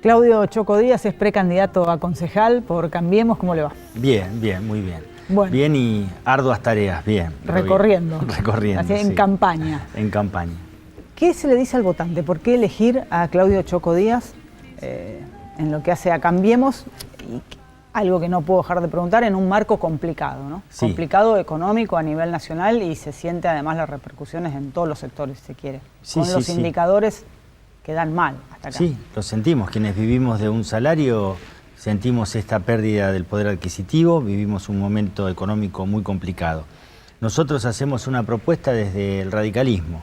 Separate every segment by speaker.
Speaker 1: Claudio Choco Díaz es precandidato a concejal por Cambiemos. ¿Cómo le va?
Speaker 2: Bien, bien, muy bien.
Speaker 1: Bueno.
Speaker 2: Bien y arduas tareas, bien.
Speaker 1: Recorriendo.
Speaker 2: Bien. Recorriendo,
Speaker 1: así, en
Speaker 2: sí.
Speaker 1: campaña.
Speaker 2: En campaña.
Speaker 1: ¿Qué se le dice al votante? ¿Por qué elegir a Claudio Choco Díaz en lo que hace a Cambiemos? Y algo que no puedo dejar de preguntar, en un marco complicado, ¿no?
Speaker 2: Sí.
Speaker 1: Complicado económico a nivel nacional, y se siente además las repercusiones en todos los sectores, si se quiere.
Speaker 2: Sí,
Speaker 1: con
Speaker 2: sí,
Speaker 1: los
Speaker 2: sí.
Speaker 1: indicadores que dan mal hasta acá.
Speaker 2: Sí, lo sentimos. Quienes vivimos de un salario sentimos esta pérdida del poder adquisitivo, vivimos un momento económico muy complicado. Nosotros hacemos una propuesta desde el radicalismo,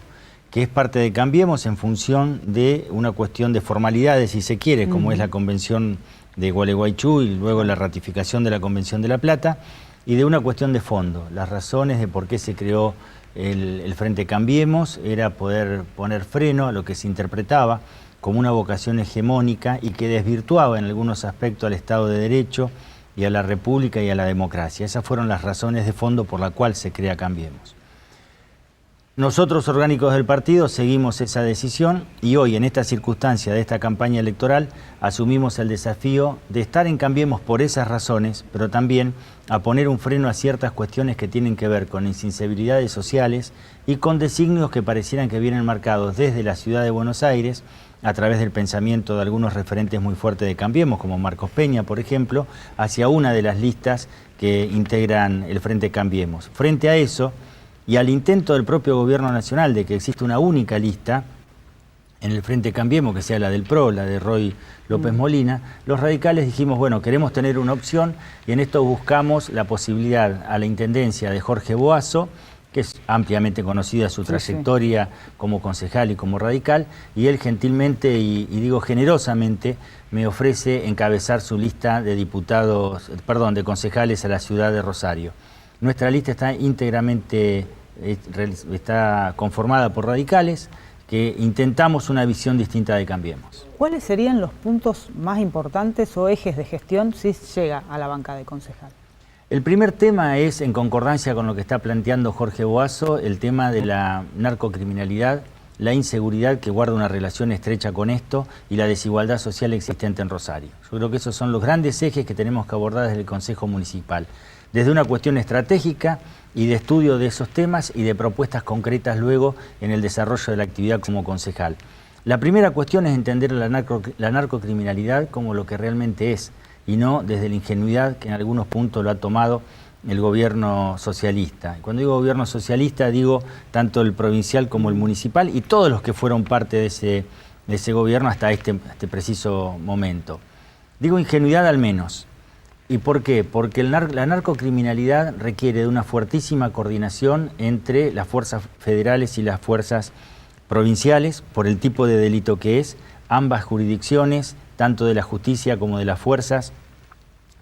Speaker 2: que es parte de Cambiemos en función de una cuestión de formalidades, si se quiere, como es la Convención de Gualeguaychú y luego la ratificación de la Convención de La Plata, y de una cuestión de fondo. Las razones de por qué se creó el Frente Cambiemos era poder poner freno a lo que se interpretaba como una vocación hegemónica y que desvirtuaba en algunos aspectos al Estado de Derecho y a la República y a la democracia. Esas fueron las razones de fondo por la cual se crea Cambiemos. Nosotros, orgánicos del partido, seguimos esa decisión y hoy, en esta circunstancia de esta campaña electoral, asumimos el desafío de estar en Cambiemos por esas razones, pero también a poner un freno a ciertas cuestiones que tienen que ver con insensibilidades sociales y con designios que parecieran que vienen marcados desde la ciudad de Buenos Aires, a través del pensamiento de algunos referentes muy fuertes de Cambiemos, como Marcos Peña, por ejemplo, hacia una de las listas que integran el Frente Cambiemos. Frente a eso, y al intento del propio gobierno nacional de que exista una única lista en el Frente Cambiemos, que sea la del PRO, la de Roy López Molina, los radicales dijimos, bueno, queremos tener una opción y en esto buscamos la posibilidad a la intendencia de Jorge Boazo, que es ampliamente conocida su trayectoria como concejal y como radical, y él gentilmente y digo generosamente me ofrece encabezar su lista de diputados, perdón, de concejales a la ciudad de Rosario. Nuestra lista está íntegramente está conformada por radicales que intentamos una visión distinta de Cambiemos.
Speaker 1: ¿Cuáles serían los puntos más importantes o ejes de gestión si llega a la banca de concejal?
Speaker 2: El primer tema es, en concordancia con lo que está planteando Jorge Boazo, el tema de la narcocriminalidad, la inseguridad que guarda una relación estrecha con esto y la desigualdad social existente en Rosario. Yo creo que esos son los grandes ejes que tenemos que abordar desde el Consejo Municipal, desde una cuestión estratégica y de estudio de esos temas y de propuestas concretas luego en el desarrollo de la actividad como concejal. La primera cuestión es entender la narcocriminalidad como lo que realmente es, y no desde la ingenuidad que en algunos puntos lo ha tomado el gobierno socialista. Cuando digo gobierno socialista digo tanto el provincial como el municipal y todos los que fueron parte de ese gobierno hasta este preciso momento. Digo ingenuidad al menos. ¿Y por qué? Porque la narcocriminalidad requiere de una fuertísima coordinación entre las fuerzas federales y las fuerzas provinciales por el tipo de delito que es. Ambas jurisdicciones, tanto de la justicia como de las fuerzas,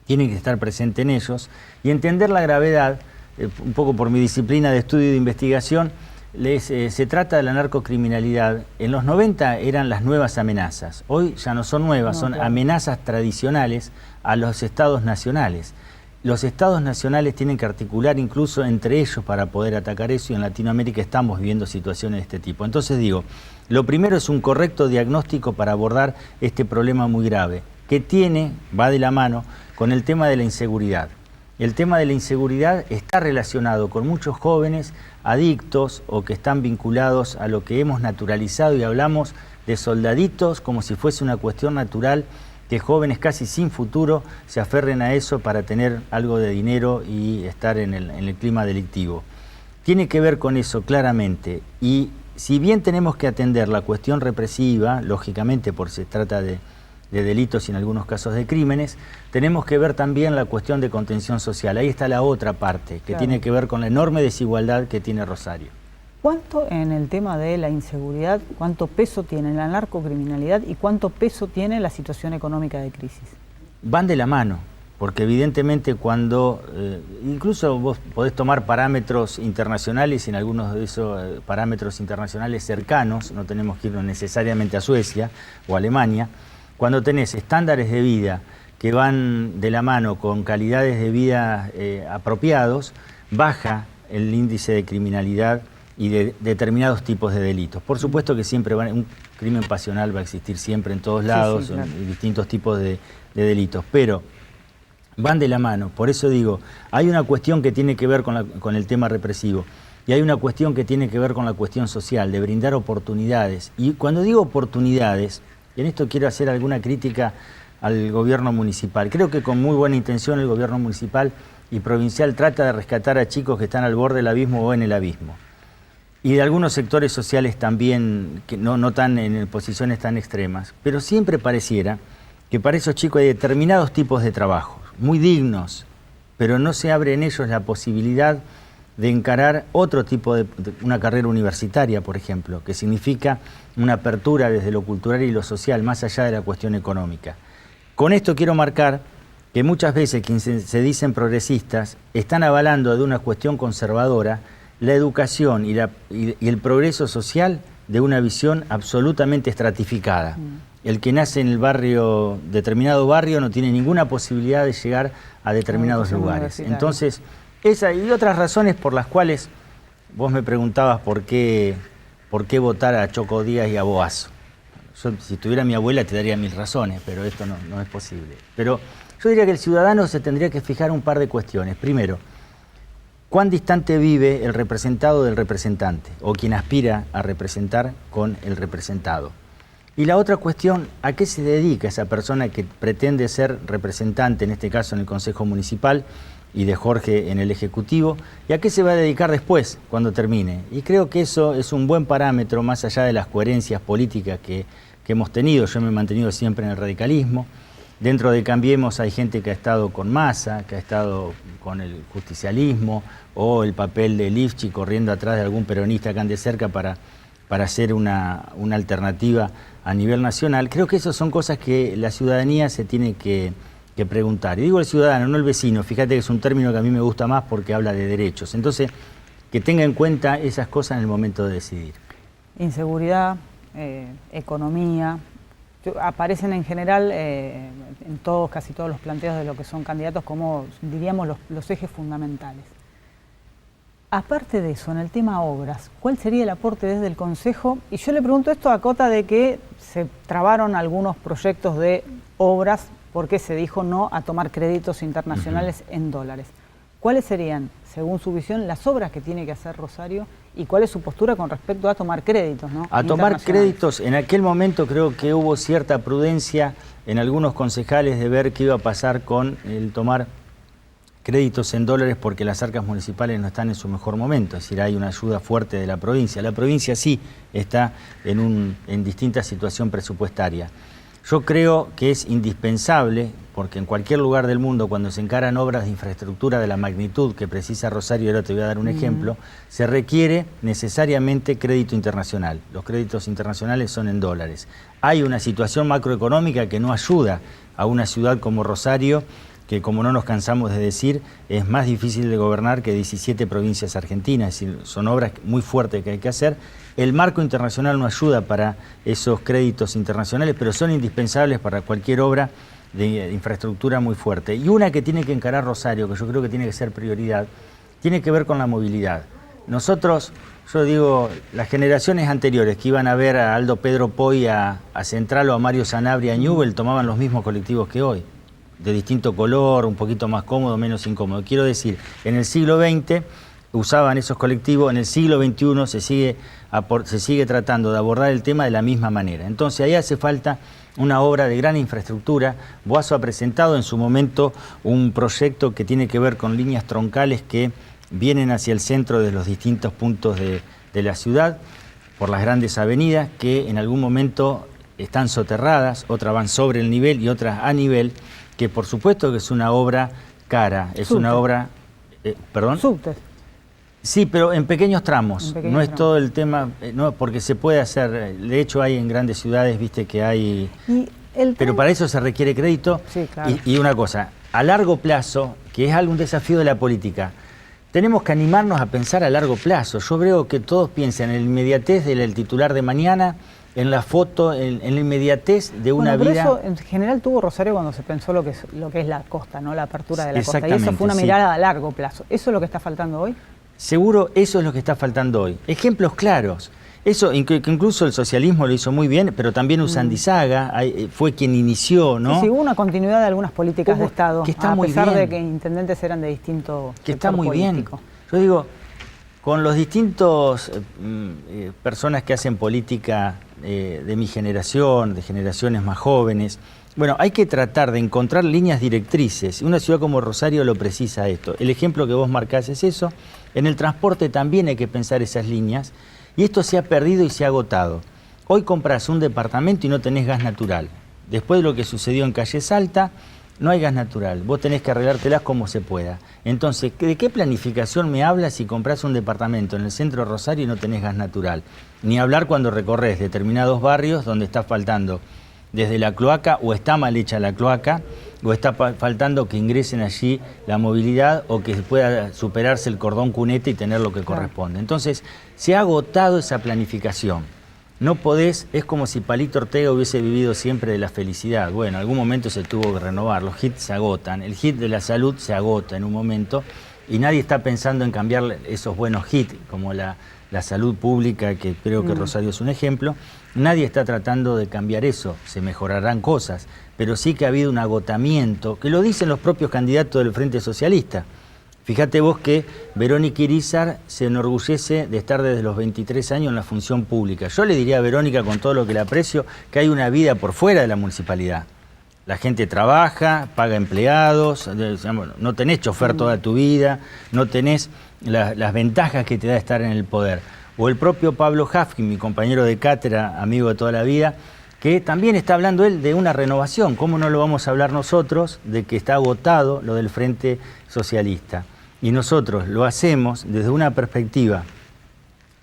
Speaker 2: tienen que estar presentes en ellos y entender la gravedad, un poco por mi disciplina de estudio y de investigación. Se trata de la narcocriminalidad. En los 90 eran las nuevas amenazas, hoy ya no son nuevas, son amenazas tradicionales a los estados nacionales. Los estados nacionales tienen que articular incluso entre ellos para poder atacar eso y en Latinoamérica estamos viviendo situaciones de este tipo. Entonces digo, lo primero es un correcto diagnóstico para abordar este problema muy grave que va de la mano con el tema de la inseguridad. El tema de la inseguridad está relacionado con muchos jóvenes adictos o que están vinculados a lo que hemos naturalizado y hablamos de soldaditos como si fuese una cuestión natural, que jóvenes casi sin futuro se aferren a eso para tener algo de dinero y estar en el clima delictivo. Tiene que ver con eso claramente y si bien tenemos que atender la cuestión represiva, lógicamente porque se trata de delitos y en algunos casos de crímenes, tenemos que ver también la cuestión de contención social. Ahí está la otra parte, que tiene que ver con la enorme desigualdad que tiene Rosario.
Speaker 1: ¿Cuánto en el tema de la inseguridad, cuánto peso tiene la narcocriminalidad y cuánto peso tiene la situación económica de crisis?
Speaker 2: Van de la mano, porque evidentemente cuando, incluso vos podés tomar parámetros internacionales y en algunos de esos parámetros internacionales cercanos, no tenemos que irnos necesariamente a Suecia o a Alemania, cuando tenés estándares de vida que van de la mano con calidades de vida apropiados, baja el índice de criminalidad y de determinados tipos de delitos. Por supuesto que siempre crimen pasional va a existir siempre en todos lados,
Speaker 1: sí, claro.
Speaker 2: distintos tipos de delitos, pero van de la mano. Por eso digo, hay una cuestión que tiene que ver con el tema represivo y hay una cuestión que tiene que ver con la cuestión social, de brindar oportunidades. Y cuando digo oportunidades, y en esto quiero hacer alguna crítica al gobierno municipal, creo que con muy buena intención el gobierno municipal y provincial trata de rescatar a chicos que están al borde del abismo o en el abismo. Y de algunos sectores sociales también, que no tan en posiciones tan extremas. Pero siempre pareciera que para esos chicos hay determinados tipos de trabajo, muy dignos, pero no se abre en ellos la posibilidad de encarar otro tipo de una carrera universitaria, por ejemplo, que significa una apertura desde lo cultural y lo social, más allá de la cuestión económica. Con esto quiero marcar que muchas veces quienes se dicen progresistas están avalando de una cuestión conservadora la educación y el progreso social de una visión absolutamente estratificada. El que nace en el barrio, determinado barrio, no tiene ninguna posibilidad de llegar a determinados lugares. Entonces, esa y otras razones por las cuales vos me preguntabas por qué votar a Choco Díaz y a Boazo. Yo, si tuviera mi abuela, te daría 1000 razones, pero esto no es posible. Pero yo diría que el ciudadano se tendría que fijar un par de cuestiones. Primero, ¿cuán distante vive el representado del representante o quien aspira a representar con el representado? Y la otra cuestión, ¿a qué se dedica esa persona que pretende ser representante, en este caso en el Consejo Municipal y de Jorge en el Ejecutivo? ¿Y a qué se va a dedicar después, cuando termine? Y creo que eso es un buen parámetro, más allá de las coherencias políticas que hemos tenido. Yo me he mantenido siempre en el radicalismo. Dentro de Cambiemos hay gente que ha estado con Massa, que ha estado con el justicialismo, o el papel de Lifchi corriendo atrás de algún peronista que ande cerca para hacer una alternativa a nivel nacional. Creo que esas son cosas que la ciudadanía se tiene que preguntar. Y digo el ciudadano, no el vecino. Fíjate que es un término que a mí me gusta más porque habla de derechos. Entonces, que tenga en cuenta esas cosas en el momento de decidir.
Speaker 1: Inseguridad, economía, aparecen en general en casi todos los planteos de lo que son candidatos como, diríamos, los ejes fundamentales. Aparte de eso, en el tema obras, ¿cuál sería el aporte desde el Consejo? Y yo le pregunto esto a cota de que se trabaron algunos proyectos de obras porque se dijo no a tomar créditos internacionales en dólares. ¿Cuáles serían, según su visión, las obras que tiene que hacer Rosario y cuál es su postura con respecto a tomar créditos, ¿no?
Speaker 2: A tomar créditos, en aquel momento creo que hubo cierta prudencia en algunos concejales de ver qué iba a pasar con el tomar créditos en dólares porque las arcas municipales no están en su mejor momento, es decir, hay una ayuda fuerte de la provincia. La provincia sí está en distinta situación presupuestaria. Yo creo que es indispensable, porque en cualquier lugar del mundo, cuando se encaran obras de infraestructura de la magnitud que precisa Rosario, ahora te voy a dar un ejemplo, se requiere necesariamente crédito internacional. Los créditos internacionales son en dólares. Hay una situación macroeconómica que no ayuda a una ciudad como Rosario, que como no nos cansamos de decir, es más difícil de gobernar que 17 provincias argentinas, es decir, son obras muy fuertes que hay que hacer. El marco internacional no ayuda para esos créditos internacionales, pero son indispensables para cualquier obra de infraestructura muy fuerte. Y una que tiene que encarar Rosario, que yo creo que tiene que ser prioridad, tiene que ver con la movilidad. Nosotros, yo digo, las generaciones anteriores que iban a ver a Aldo Pedro Poy a Central o a Mario Sanabria a Newell tomaban los mismos colectivos que hoy, de distinto color, un poquito más cómodo, menos incómodo. Quiero decir, en el siglo XX usaban esos colectivos, en el siglo XXI se sigue tratando de abordar el tema de la misma manera. Entonces ahí hace falta una obra de gran infraestructura. Boazo ha presentado en su momento un proyecto que tiene que ver con líneas troncales que vienen hacia el centro de los distintos puntos de la ciudad, por las grandes avenidas, que en algún momento están soterradas, otras van sobre el nivel y otras a nivel, que por supuesto que es una obra cara, es una obra... ¿Perdón?
Speaker 1: Subte.
Speaker 2: Sí, pero en pequeños tramos, no es todo el tema, no, porque se puede hacer, de hecho hay en grandes ciudades, viste que hay... Pero para eso se requiere crédito.
Speaker 1: Sí, claro.
Speaker 2: Y una cosa, a largo plazo, que es algún desafío de la política, tenemos que animarnos a pensar a largo plazo. Yo veo que todos piensan en la inmediatez del titular de mañana, en la foto, en la inmediatez de una vida...
Speaker 1: Eso en general tuvo Rosario cuando se pensó lo que es la costa, ¿no? La apertura de la costa. Y eso fue una mirada a largo plazo. ¿Eso es lo que está faltando hoy?
Speaker 2: Seguro eso es lo que está faltando hoy. Ejemplos claros. Eso, que incluso el socialismo lo hizo muy bien, pero también Usandizaga fue quien inició, ¿no?
Speaker 1: Sí, sí, hubo una continuidad de algunas políticas de Estado,
Speaker 2: que está
Speaker 1: a
Speaker 2: muy
Speaker 1: pesar
Speaker 2: bien.
Speaker 1: de que intendentes eran de distinto
Speaker 2: que está muy
Speaker 1: político.
Speaker 2: Bien. Yo digo, con los distintos personas que hacen política de mi generación, de generaciones más jóvenes, bueno, hay que tratar de encontrar líneas directrices. Una ciudad como Rosario lo precisa esto. El ejemplo que vos marcás es eso. En el transporte también hay que pensar esas líneas. Y esto se ha perdido y se ha agotado. Hoy compras un departamento y no tenés gas natural. Después de lo que sucedió en Calle Salta, no hay gas natural. Vos tenés que arreglártelas como se pueda. Entonces, ¿de qué planificación me hablas si compras un departamento en el centro de Rosario y no tenés gas natural? Ni hablar cuando recorres determinados barrios donde está faltando desde la cloaca, o está mal hecha la cloaca, o está faltando que ingresen allí la movilidad, o que pueda superarse el cordón cunete y tener lo que corresponde. Entonces, se ha agotado esa planificación. No podés, es como si Palito Ortega hubiese vivido siempre de la felicidad. Bueno, en algún momento se tuvo que renovar, los hits se agotan, el hit de la salud se agota en un momento, y nadie está pensando en cambiar esos buenos hits, como la salud pública, que creo que Rosario es un ejemplo. Nadie está tratando de cambiar eso, se mejorarán cosas, pero sí que ha habido un agotamiento, que lo dicen los propios candidatos del Frente Socialista. Fíjate vos que Verónica Irizar se enorgullece de estar desde los 23 años en la función pública. Yo le diría a Verónica, con todo lo que le aprecio, que hay una vida por fuera de la municipalidad. La gente trabaja, paga empleados, no tenés chofer toda tu vida, no tenés las ventajas que te da estar en el poder. O el propio Pablo Hafkin, mi compañero de cátedra, amigo de toda la vida, que también está hablando él de una renovación. ¿Cómo no lo vamos a hablar nosotros de que está agotado lo del Frente Socialista? Y nosotros lo hacemos desde una perspectiva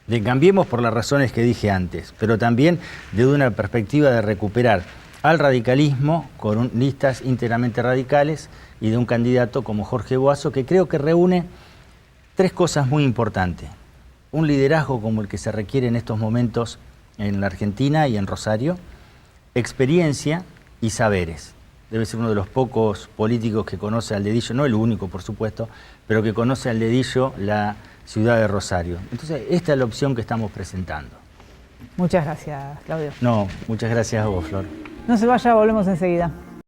Speaker 2: de cambiemos por las razones que dije antes, pero también desde una perspectiva de recuperar al radicalismo con listas íntegramente radicales y de un candidato como Jorge Boazo, que creo que reúne tres cosas muy importantes. Un liderazgo como el que se requiere en estos momentos en la Argentina y en Rosario, experiencia y saberes. Debe ser uno de los pocos políticos que conoce al dedillo, no el único por supuesto, pero que conoce al dedillo la ciudad de Rosario. Entonces, esta es la opción que estamos presentando.
Speaker 1: Muchas gracias, Claudio.
Speaker 2: No, muchas gracias a vos, Flor.
Speaker 1: No se vaya, volvemos enseguida.